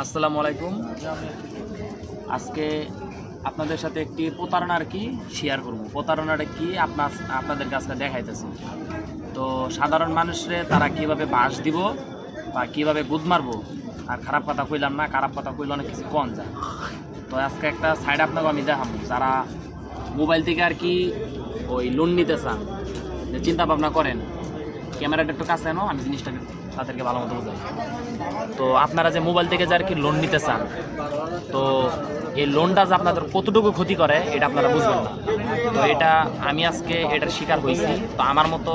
আসসালামু আলাইকুম। আজকে আপনাদের সাথে একটি প্রতারণার কি শেয়ার করব। প্রতারণাটা কি আপনাদেরকে আজকে দেখাইতেছি। তো সাধারণ মানুষরে তারা কিভাবে বাস দিব বা কিভাবে গুদ মারবো, আর খারাপ কথা কইলাম না, খারাপ কথা কইলে অনেক কিছু কম যায়। তো আজকে একটা সাইড আপনাকে আমি দেখাবো, যারা মোবাইল থেকে আর কি ওই লোন নিতে চান, যে চিন্তা ভাবনা করেন। ক্যামেরাটা একটু কাছে আনো, আমি জিনিসটাকে তাদেরকে ভালো মতো বোঝাই। তো আপনারা যে মোবাইল থেকে যে আর কি লোন নিতে চান, তো এই লোনটা যে আপনাদের কতটুকু ক্ষতি করে এটা আপনারা বুঝবেন না। তো এটা আমি আজকে এটার শিকার হয়েছি। তো আমার মতো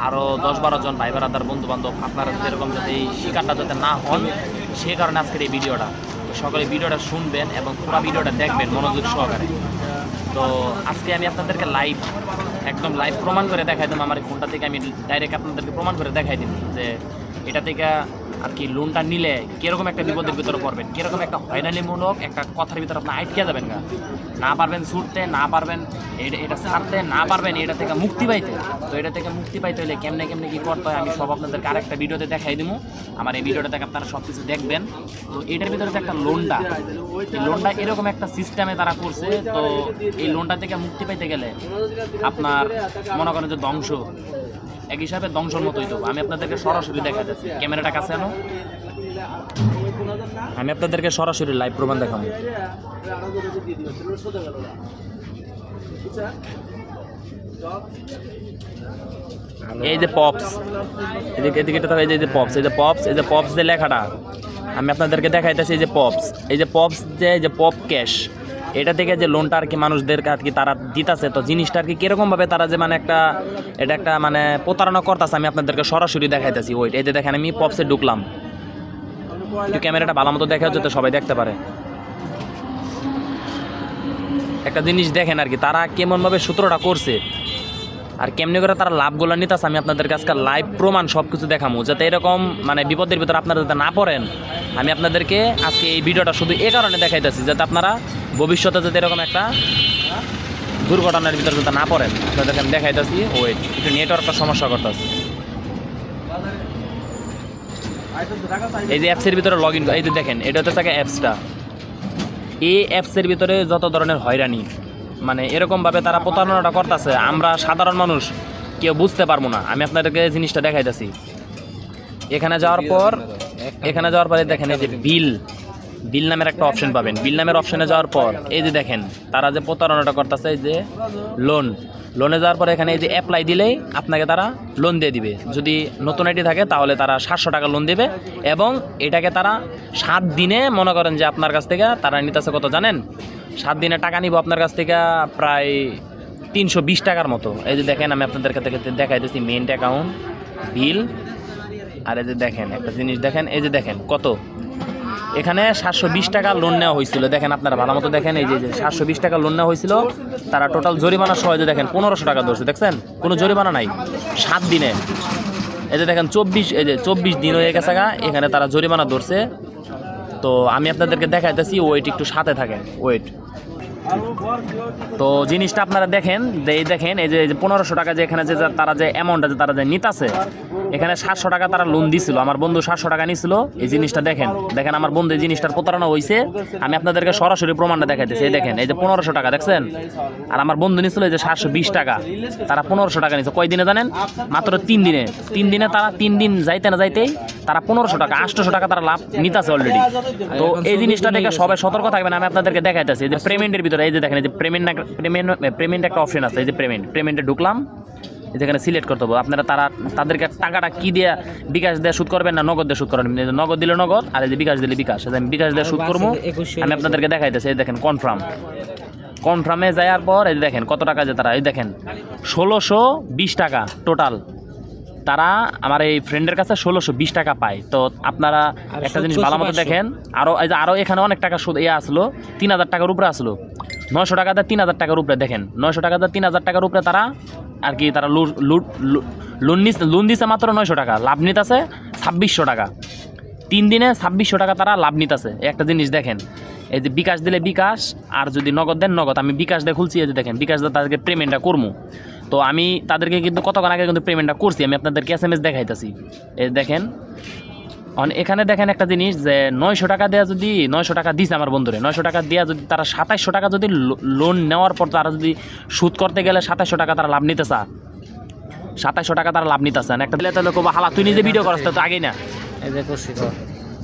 আরও 10-12 জন ভাই বেড়াদার বন্ধু বান্ধব আপনারা যেরকম যাতে এই শিকারটা যাতে না হন, সে কারণে আজকের এই ভিডিওটা। তো সকলে ভিডিওটা শুনবেন এবং পুরো ভিডিওটা দেখবেন মনোযোগ সহকারে। তো আজকে আমি আপনাদেরকে একদম লাইভ প্রমাণ করে দেখাই দিলাম। আমার ফোনটা থেকে আমি ডাইরেক্ট আপনাদেরকে প্রমাণ করে দেখাই দিন যে এটা থেকে আর কি লোনটা নিলে কীরকম একটা বিপদের ভিতরে পড়বেন, কীরকম একটা হয়রানিমূলক একটা কথার ভিতরে আপনি আটকে যাবেন না পারবেন ছুটতে, না পারবেন এটা ছাড়তে, না পারবেন এটা থেকে মুক্তি পাইতে। তো এটা থেকে মুক্তি পাইতে হলে কেমনে কী করতে হয় আমি সব আপনাদেরকে আরেকটা ভিডিওতে দেখাই দিব। আমার এই ভিডিওটা থেকে আপনারা সব কিছু দেখবেন। তো এটার ভিতরে যে একটা লোনটা এরকম একটা সিস্টেমে তারা করছে। তো এই লোনটা থেকে মুক্তি পাইতে গেলে আপনার মনে করেন যে ধ্বংস, এক হিসাবে ধ্বংসর মতোই। তো আমি আপনাদেরকে সরাসরি দেখা যাচ্ছে, ক্যামেরাটা কাছে আনো, আমি আপনাদেরকে সরাসরি লাইভ প্রমাণ দেখাবো। এই যে পপস, এদিকে এই যে পপস যে লেখাটা আমি আপনাদেরকে দেখাইতেছি। এই যে পপস যে পপ ক্যাশ, এটা থেকে যে লোনটা আর কি মানুষদেরকে আর কি তারা দিতেছে। তো জিনিসটা আর কি কীরকমভাবে তারা যে মানে এটা একটা মানে প্রতারণা করতেছে আমি আপনাদেরকে সরাসরি দেখাইতেছি। ওইট এই যে দেখেন আমি পপসে ঢুকলাম, একটু ক্যামেরাটা ভালো মতো দেখা যাতে সবাই দেখতে পারে। একটা জিনিস দেখেন আর কি তারা কেমনভাবে সূত্রটা করছে আর কেমনি করে তারা লাভগুলো নিতেছে। আমি আপনাদের কাছে লাইভ প্রমাণ সব কিছু দেখাবো, যাতে এরকম মানে বিপদের ভিতরে আপনারা যাতে না পড়েন। আমি আপনাদেরকে আজকে এই ভিডিওটা শুধু এই কারণে দেখাইতেছি যাতে আপনারা ভবিষ্যতে যাতে এরকম একটা দুর্ঘটনার ভিতরে যাতে না পড়েন। আপনাদেরকে আমি দেখাইতেছি। ওয়েট, একটু নেটওয়ার্কটা সমস্যা করতেছে। এই যে অ্যাপসের ভিতরে লগ ইন, এই যে দেখেন এটা হচ্ছে থাকে অ্যাপসটা। এই অ্যাপসের ভিতরে যত ধরনের হয়রানি মানে এরকমভাবে তারা প্রতারণাটা করতেছে, আমরা সাধারণ মানুষ কেউ বুঝতে পারবো না। আমি আপনাদেরকে জিনিসটা দেখাইতেছি। এখানে যাওয়ার পরে দেখেন এই যে বিল নামের একটা অপশন পাবেন। বিল নামের অপশনে যাওয়ার পর এই যে দেখেন তারা যে প্রতারণাটা করতেছে, এই যে লোনে যাওয়ার পরে এখানে এই যে অ্যাপ্লাই দিলেই আপনাকে তারা লোন দিয়ে দিবে। যদি নতুন আইডি থাকে তাহলে তারা 700 টাকা লোন দেবে এবং এটাকে তারা 7 দিনে মনে করেন যে আপনার কাছ থেকে তারা নিতেছে কত জানেন? 7 দিনে টাকা নিব আপনার কাছ থেকে প্রায় 320 টাকার মতো। এই যে দেখেন আমি আপনাদের কাছে দেখাইতেছি মেইন অ্যাকাউন্ট বিল। আর এই যে দেখেন একটা জিনিস দেখেন, এই যে দেখেন কত এখানে 720 টাকা লোন নেওয়া হয়েছিল। দেখেন আপনারা ভালো মতো দেখেন, এই যে 720 টাকা লোন নেওয়া হয়েছিল। তারা টোটাল জরিমানা সহ যে দেখেন 1500 টাকা ধরছে। দেখছেন কোনো জরিমানা নাই 7 দিনে। এই যে দেখেন 24 দিন হয়ে গেছে এখানে তারা জরিমানা ধরছে। তো আমি আপনাদেরকে দেখাইতেছি, ওয়েট একটু সাথে থাকেন, ওয়েট। তো জিনিসটা আপনারা দেখেন এই যে 1500 টাকা যে এখানে যে তারা যে অ্যামাউন্টটা যে তারা যে নিতেছে, এখানে 700 টাকা তারা লোন দিছিল। আমার বন্ধু 700 টাকা নিছিল। এই জিনিসটা দেখেন আমার বন্ধু এই জিনিসটার প্রতারণা হয়েছে। আমি আপনাদেরকে সরাসরি প্রমাণটা দেখাইতেছি। এই দেখেন এই যে 1500 টাকা দেখছেন, আর আমার বন্ধু নিছিল এই যে 720 টাকা। তারা 1500 টাকা নিচ্ছে কয় দিনে জানেন? মাত্র 3 দিনে তারা 3 দিন যাইতে না যাইতেই তারা 1500 টাকা 800 টাকা তারা লাভ নিতেছে অলরেডি। তো এই জিনিসটা দেখে সবাই সতর্ক থাকবেন। আমি আপনাদেরকে দেখাইতেছি এই যে পেমেন্টের ভিতরে এই যে দেখেন এই যে পেমেন্ট একটা অপশন আছে। এই যে পেমেন্টে ঢুকলাম, যেখানে সিলেক্ট করতে হবে আপনারা তাদেরকে টাকাটা কি দিয়ে বিকাশ দিয়ে শুট করবেন না নগদ দিয়ে শুট করবেন। নগদ দিলে নগদ, আর এই যে বিকাশ দিলে বিকাশ। আমি বিকাশ দিয়ে শুট করবো। আমি আপনাদেরকে দেখাইতেছি। এই দেখেন কনফার্মে যাওয়ার পর এই দেখেন কত টাকা যে তারা এই দেখেন 1620 টাকা টোটাল তারা আমার এই ফ্রেন্ডের কাছে 1620 টাকা পায়। তো আপনারা একটা জিনিস ভালো মতো দেখেন, আরও এখানে অনেক টাকা আসলো 3000 টাকার উপরে আসলো। 900 টাকা দিয়ে 3000 টাকার উপরে দেখেন 900 টাকা দিয়ে 3000 টাকার উপরে তারা আর কি তারা লোন দিছে মাত্র 900 টাকা, লাভ নিতেছে 2600 টাকা। 3 দিনে 2600 টাকা তারা লাভ নিতেছে। একটা জিনিস দেখেন এই যে বিকাশ দিলে বিকাশ, আর যদি নগদ দেন নগদ। আমি বিকাশ দিয়ে খুলছি, এই যে দেখেন বিকাশ দিয়ে তাদেরকে পেমেন্টটা করবো। তো আমি তাদেরকে কিন্তু কতক্ষণ আগে কিন্তু পেমেন্টটা করছি। আমি আপনাদেরকে SMS দেখাইতেছি। এই দেখেন এখানে দেখেন একটা জিনিস যে 900 টাকা দেওয়া, যদি 900 টাকা দিছে আমার বন্ধুরে, 900 টাকা দেওয়া যদি তারা 2700 টাকা যদি লোন নেওয়ার পর তারা যদি সুদ করতে গেলে 2700 টাকা তারা লাভ নিতে চা, 2700 টাকা তারা লাভ নিতে চান। একটা দিলে তাহলে কবা হালা তুই নিজে ভিডিও করছ তো আগেই না।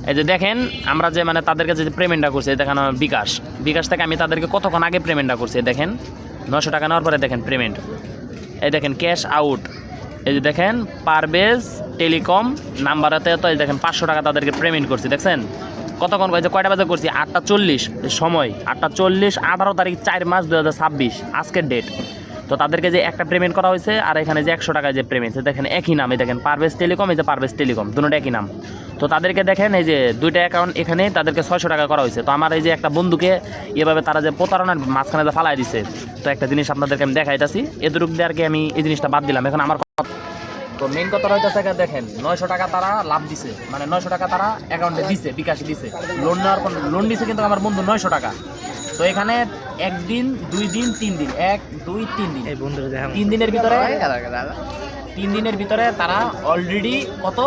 এই যে দেখেন আমরা যে মানে তাদেরকে যে পেমেন্টটা করছি, দেখেন বিকাশ থেকে আমি তাদেরকে কতক্ষণ আগে পেমেন্টটা করছি, দেখেন 900 টাকা নেওয়ার পরে দেখেন পেমেন্ট, এই দেখেন ক্যাশ আউট, এই যে দেখেন পারভেজ টেলিকম নাম্বারেতে তো এই দেখেন 500 টাকা তাদেরকে পেমেন্ট করছি। দেখছেন কতক্ষণ যে কয়টা বাজে করছি, 8টা 40 সময়, 8টা 40, 18 তারিখ 4 মাস 2026 আজকের ডেট। তো তাদেরকে যে একটা পেমেন্ট করা হয়েছে আর এখানে যে 100 টাকা যে পেমেন্ট, দেখেন একই নাম, এই দেখেন পারভেজ টেলিকম, এই যে পারভেজ টেলিকম, দুটোটা একই নাম। তো তাদেরকে দেখেন এই যে দুইটা অ্যাকাউন্ট এখানে তাদেরকে 600 টাকা করা হয়েছে। তো আমার এই যে একটা বন্ধুকে এভাবে তারা যে প্রতারণার মাঝখানে যে ফালাই দিছে, তো একটা জিনিস আপনাদেরকে আমি দেখাইতেছি, এদুরুক দিয়ে আর কি আমি এই জিনিসটা বাদ দিলাম। এখন আমার তো মেইন কথা হইতেছে দেখেন 900 টাকা তারা লাভ দিছে, মানে 900 টাকা তারা অ্যাকাউন্টে দিছে, বিকাশে দিছে, লোন নেওয়ার পর লোন দিছে কিন্তু আমার বন্ধু 900 টাকা। তো এখানে 1 দিন 2 দিন 3 দিন 1 2 3 দিন, এই বন্ধুরা 3 দিনের ভিতরে 3 দিনের ভিতরে তারা অলরেডি কত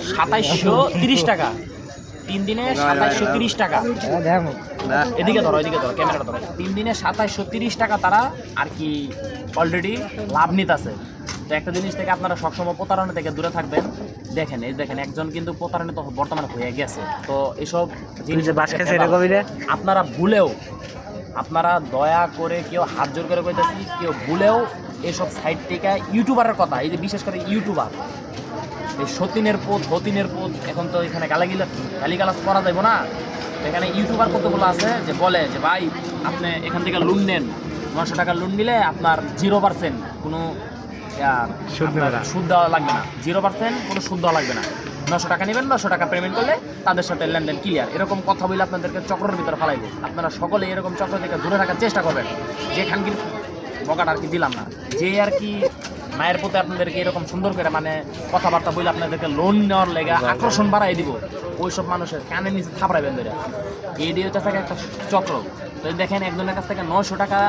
2730 টাকা, 3 দিনে 2730 টাকা, এদিকে ধরো ক্যামেরাটা ধরো, 3 দিনে 2730 টাকা তারা আর কি অলরেডি লাভ নিতেছে। তো একটা জিনিস থেকে আপনারা সবসময় প্রতারণা থেকে দূরে থাকবেন। দেখেন এই দেখেন একজন কিন্তু প্রতারণা তো বর্তমানে হয়ে গেছে। তো এসব জিনিস আপনারা ভুলেও, আপনারা দয়া করে কেউ হাত জোর করে কইতেছি, কেউ ভুলেও এসব সাইট থেকে ইউটিউবারের কথা, এই যে বিশেষ করে ইউটিউবার এই সতীনের পোত, এখন তো এখানে গালিগালাজ করা যাবে না। এখানে ইউটিউবার কতগুলো আছে যে বলে যে ভাই আপনি এখান থেকে লোন নেন, 900 টাকা লোন নিলে আপনার 0% কোনো সুদ দেওয়া লাগবে না, 0% কোনো সুদ দেওয়া লাগবে না, 900 টাকা নেবেন, 900 টাকা পেমেন্ট করলে তাদের সাথে লেনদেন ক্লিয়ার, এরকম কথা বলে আপনাদেরকে চক্রের ভিতরে ফেলাইবে। আপনারা সকলে এরকম চক্র থেকে দূরে থাকার চেষ্টা করবেন। যেখানকির বকাটা আর কি দিলাম না, যে আর কি মায়ের প্রতি আপনাদেরকে এরকম সুন্দর করে মানে কথাবার্তা বলে আপনাদেরকে লোন নেওয়ার লেগে আকর্ষণ বাড়াই দিব, ওইসব মানুষের কানে নিচে থাপড়াইবেন ধরে। এই দিয়ে হচ্ছে একটা চক্র। তো দেখেন একজনের কাছ থেকে 900 টাকা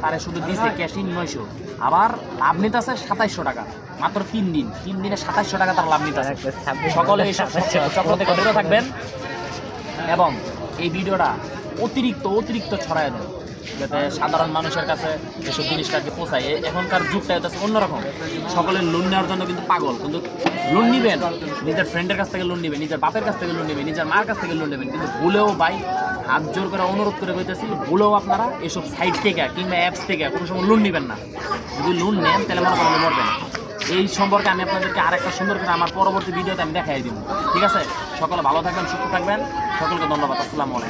তারে শুধু দিচ্ছে ক্যাশিং 900, আবার লাভ নিতেছে 2700 টাকা, মাত্র 3 দিনে 2700 টাকা তার লাভ নিতেছে। সকলে এইসব চক্র থেকে দূরে থাকবেন এবং এই ভিডিওটা অতিরিক্ত ছড়ায় দেন, যাতে সাধারণ মানুষের কাছে এসব জিনিসটাকে পৌঁছায়। এখনকার যুগটা হচ্ছে অন্যরকম, সকলের লোন নেওয়ার জন্য কিন্তু পাগল, কিন্তু লোন নিবেন নিজের ফ্রেন্ডের কাছ থেকে লোন নেবেন, নিজের বাপের কাছ থেকে লোন নেবেন, নিজের মার কাছ থেকে লোন নেবেন, কিন্তু ভুলেও ভাই হাত জোর করে অনুরোধ করে বলতেছি, ভুলেও আপনারা এসব সাইট থেকে কিংবা অ্যাপস থেকে কোনো সময় লোন নেবেন না। যদি লোন নেন তাহলে মনে করেন মরবেন। এই সম্পর্কে আমি আপনাদেরকে আরেকটা সুন্দর করে আমার পরবর্তী ভিডিওতে আমি দেখাই দিব। ঠিক আছে, সকলে ভালো থাকবেন, সুস্থ থাকবেন, সকলকে ধন্যবাদ। আসসালামু আলাইকুম।